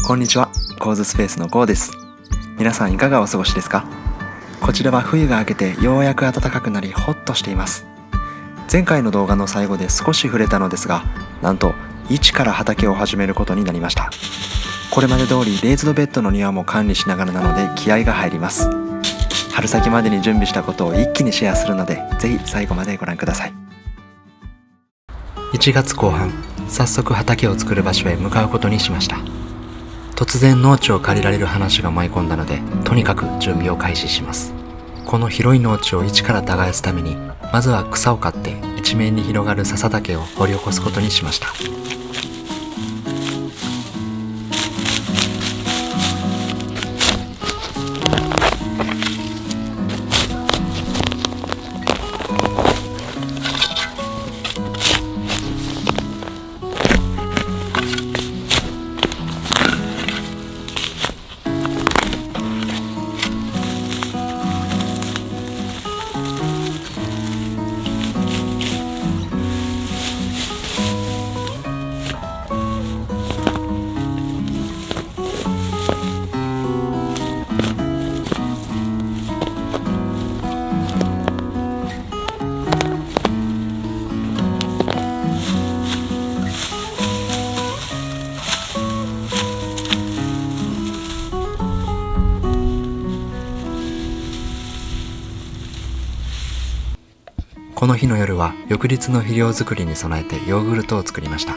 こんにちは、コーズスペースのコウです。皆さんいかがお過ごしですか？こちらは冬が明けてようやく暖かくなりホッとしています。前回の動画の最後で少し触れたのですが、なんと一から畑を始めることになりました。これまで通りレイズドベッドの庭も管理しながらなので気合が入ります。春先までに準備したことを一気にシェアするので、ぜひ最後までご覧ください。1月後半、早速畑を作る場所へ向かうことにしました。突然農地を借りられる話が舞い込んだので、とにかく準備を開始します。この広い農地を一から耕すために、まずは草を刈って一面に広がる笹竹を掘り起こすことにしました。この日の夜は翌日の肥料作りに備えてヨーグルトを作りました。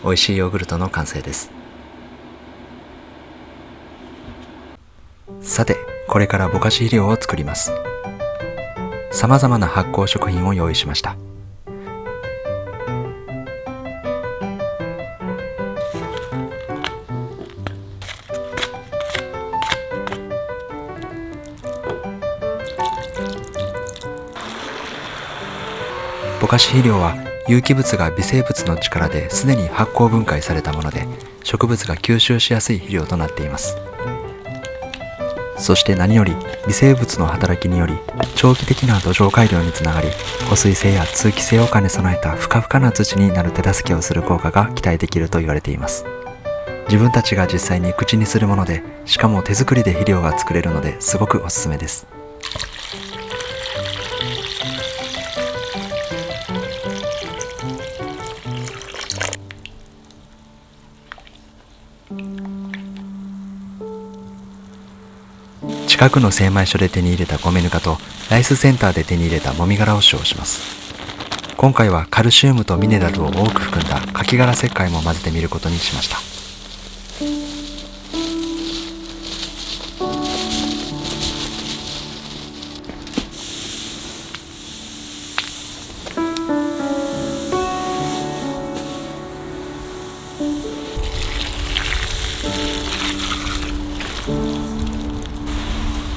美味しいヨーグルトの完成です。さて、これからぼかし肥料を作ります。さまざまな発酵食品を用意しました。ぼかし肥料は有機物が微生物の力ですでに発酵分解されたもので、植物が吸収しやすい肥料となっています。そして何より微生物の働きにより長期的な土壌改良につながり、保水性や通気性を兼ね備えたふかふかな土になる手助けをする効果が期待できると言われています。自分たちが実際に口にするもので、しかも手作りで肥料が作れるので、すごくおすすめです。近くの精米所で手に入れた米ぬかとライスセンターで手に入れたもみ殻を使用します。今回はカルシウムとミネラルを多く含んだカキ殻石灰も混ぜてみることにしました。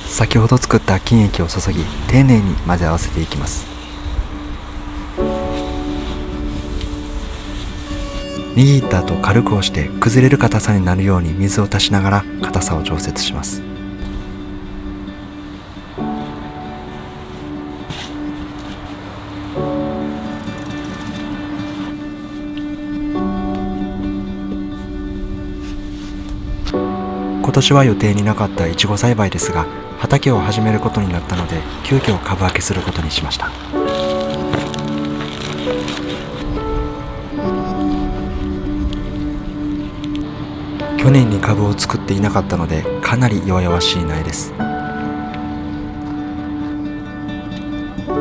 先ほど作った菌液を注ぎ、丁寧に混ぜ合わせていきます。握った後軽く押して崩れる硬さになるように水を足しながら硬さを調節します。今年は予定になかったイチゴ栽培ですが、畑を始めることになったので、急遽株分けすることにしました。去年に株を作っていなかったので、かなり弱々しい苗です。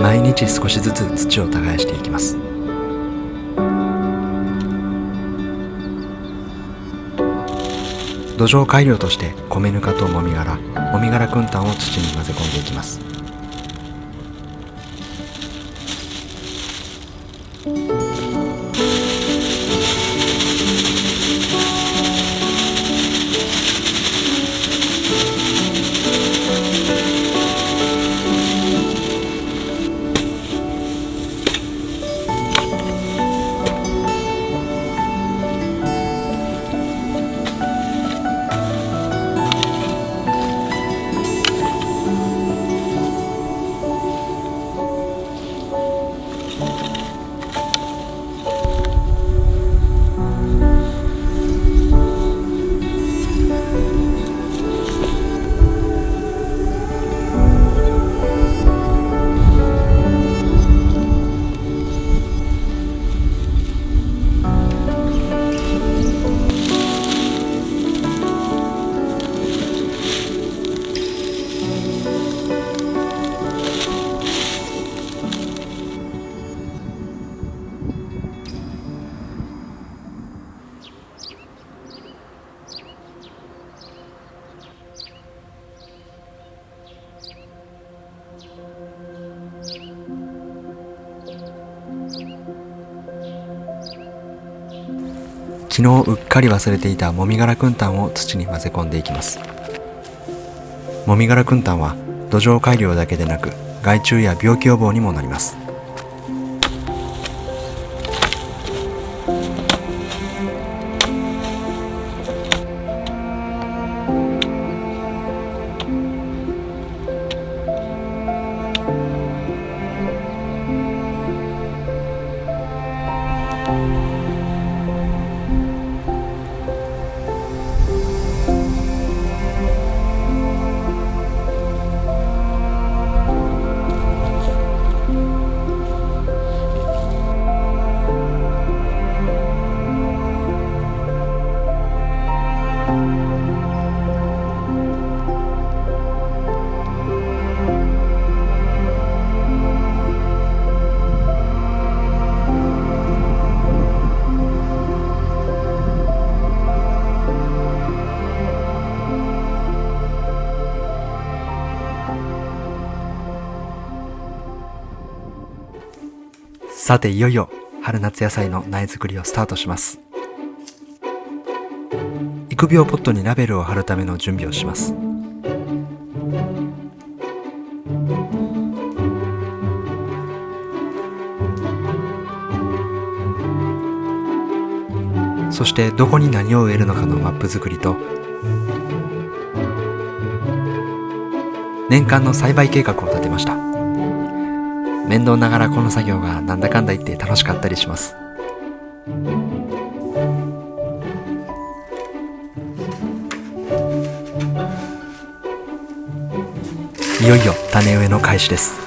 毎日少しずつ土を耕していきます。土壌改良として米ぬかともみ殻くん炭を土に混ぜ込んでいきます。昨日うっかり忘れていたもみ殻くん炭を土に混ぜ込んでいきます。もみ殻くん炭は土壌改良だけでなく害虫や病気予防にもなります。さていよいよ春夏野菜の苗作りをスタートします。育苗ポットにラベルを貼るための準備をします。そしてどこに何を植えるのかのマップ作りと年間の栽培計画を立てました。面倒ながらこの作業がなんだかんだ言って楽しかったりします。いよいよ種植えの開始です。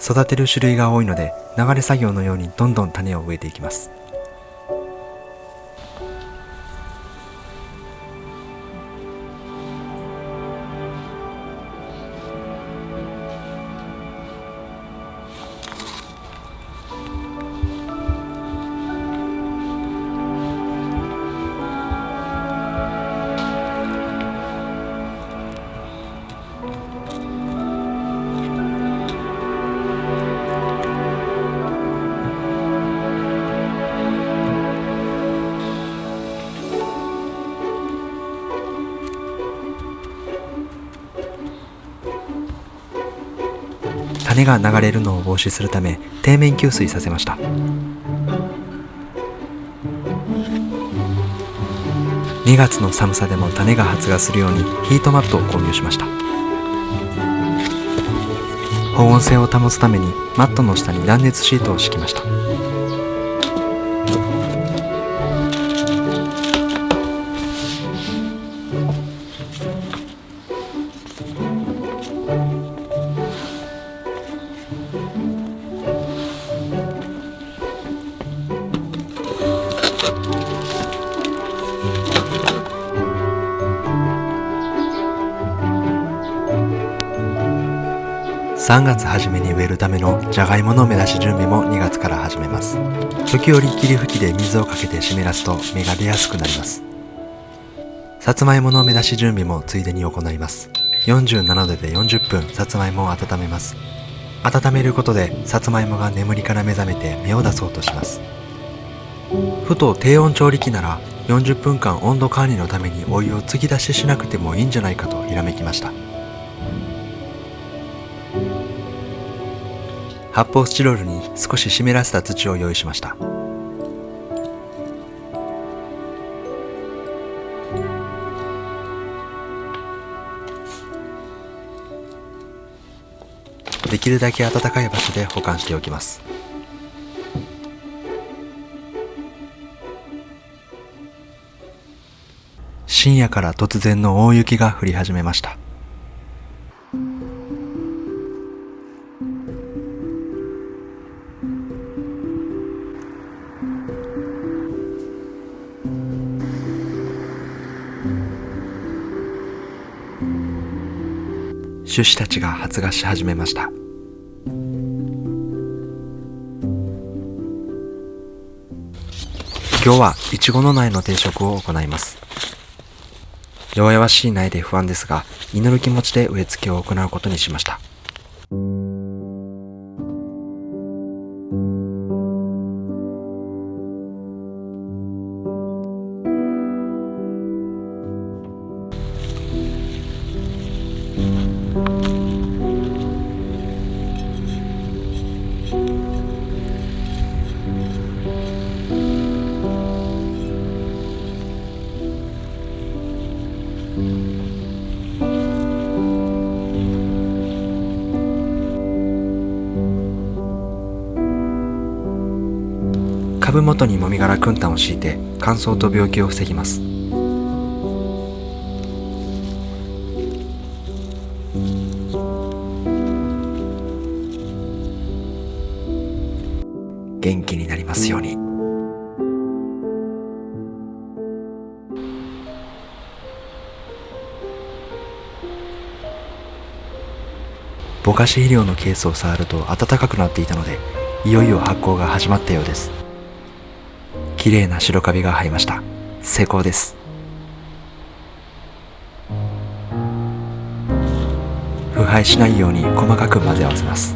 育てる種類が多いので流れ作業のようにどんどん種を植えていきます。種が流れるのを防止するため底面給水させました。2月の寒さでも種が発芽するようにヒートマットを購入しました。保温性を保つためにマットの下に断熱シートを敷きました。3月初めに植えるためのじゃがいもの芽出し準備も2月から始めます。時折霧吹きで水をかけて湿らすと芽が出やすくなります。さつまいもの芽出し準備もついでに行います。47度で40分さつまいもを温めます。温めることでさつまいもが眠りから目覚めて芽を出そうとします。ふと低温調理器なら40分間温度管理のためにお湯を継ぎ出ししなくてもいいんじゃないかとひらめきました。発泡スチロールに少し湿らせた土を用意しました。できるだけ暖かい場所で保管しておきます。深夜から突然の大雪が降り始めました。種子たちが発芽し始めました。今日はいちごの苗の定植を行います。弱々しい苗で不安ですが、祈る気持ちで植え付けを行うことにしました。株元にもみ殻くん炭を敷いて乾燥と病気を防ぎます。元気になりますように。ぼかし肥料のケースを触ると暖かくなっていたので、いよいよ発酵が始まったようです。綺麗な白カビが生えました。成功です。腐敗しないように細かく混ぜ合わせます。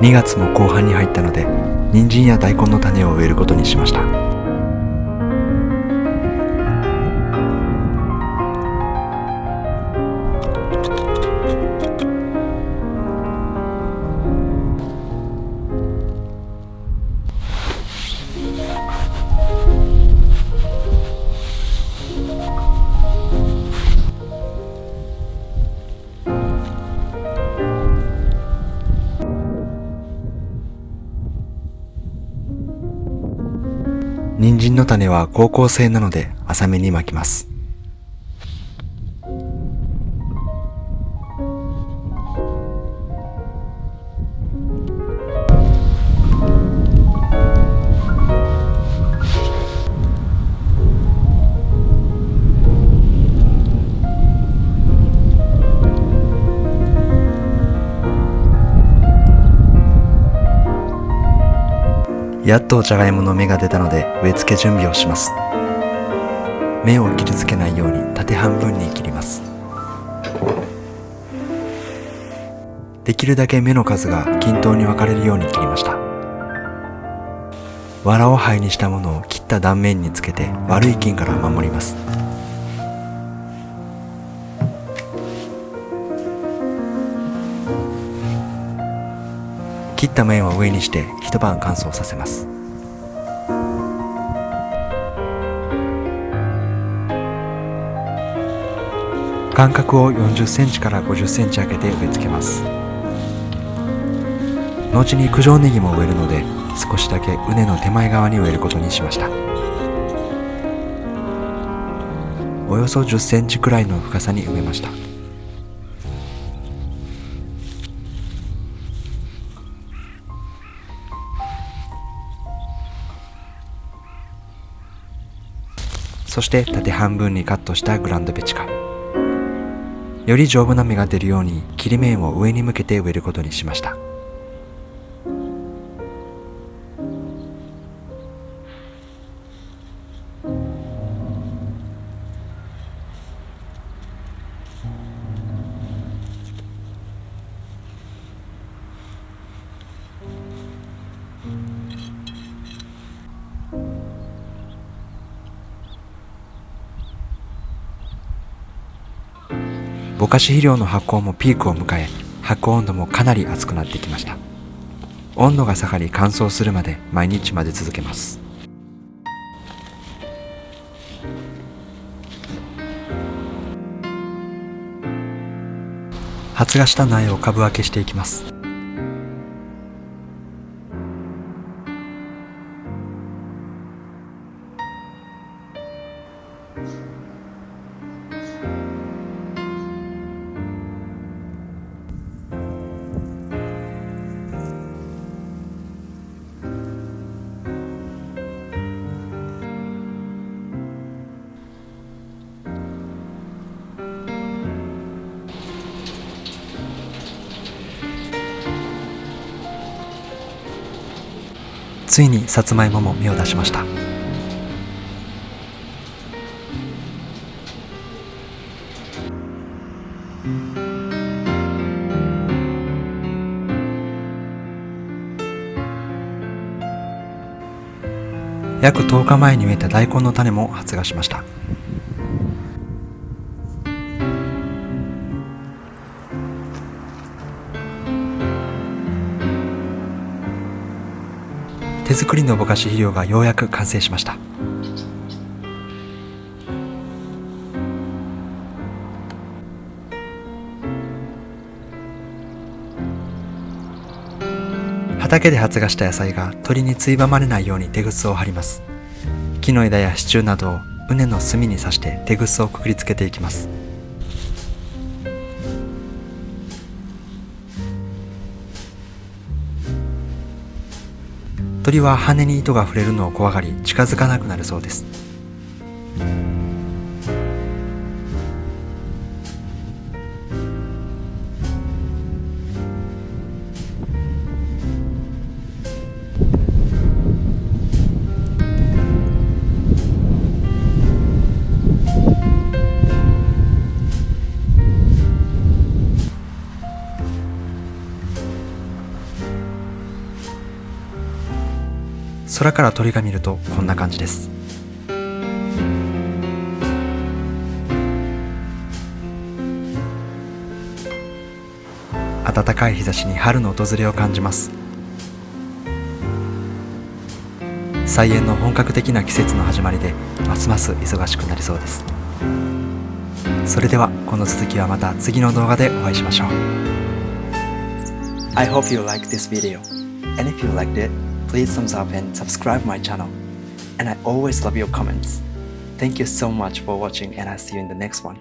2月も後半に入ったので、人参や大根の種を植えることにしました。人参の種は好光性なので浅めに巻きます。やっとじゃがいもの芽が出たので植え付け準備をします。芽を傷つけないように縦半分に切ります。できるだけ芽の数が均等に分かれるように切りました。藁を灰にしたものを切った断面につけて悪い菌から守ります。切った面を上にして一晩乾燥させます。間隔を40センチから50センチ空けて植え付けます。後に九条ネギも植えるので、少しだけ畝の手前側に植えることにしました。およそ10センチくらいの深さに埋めました。そして縦半分にカットしたグランドペチカ。より丈夫な芽が出るように切り目を上に向けて植えることにしました。ぼかし肥料の発酵もピークを迎え、発酵温度もかなり熱くなってきました。温度が下がり乾燥するまで毎日混ぜ続けます。発芽した苗を株分けしていきます。ついにさつまいもも芽を出しました。約10日前に植えた大根の種も発芽しました。手作りのぼかし肥料がようやく完成しました。畑で発芽した野菜が鳥についばまれないようにテグスを張ります。木の枝や支柱などを畝の隅に刺してテグスをくくりつけていきます。鳥は羽に糸が触れるのを怖がり近づかなくなるそうです。空から鳥が見るとこんな感じです。暖かい日差しに春の訪れを感じます。菜園の本格的な季節の始まりでますます忙しくなりそうです。それではこの続きはまた次の動画でお会いしましょう。 I hope you liked this video, and if you liked it, please thumbs up and subscribe my channel. And I always love your comments. Thank you so much for watching, and I'll see you in the next one.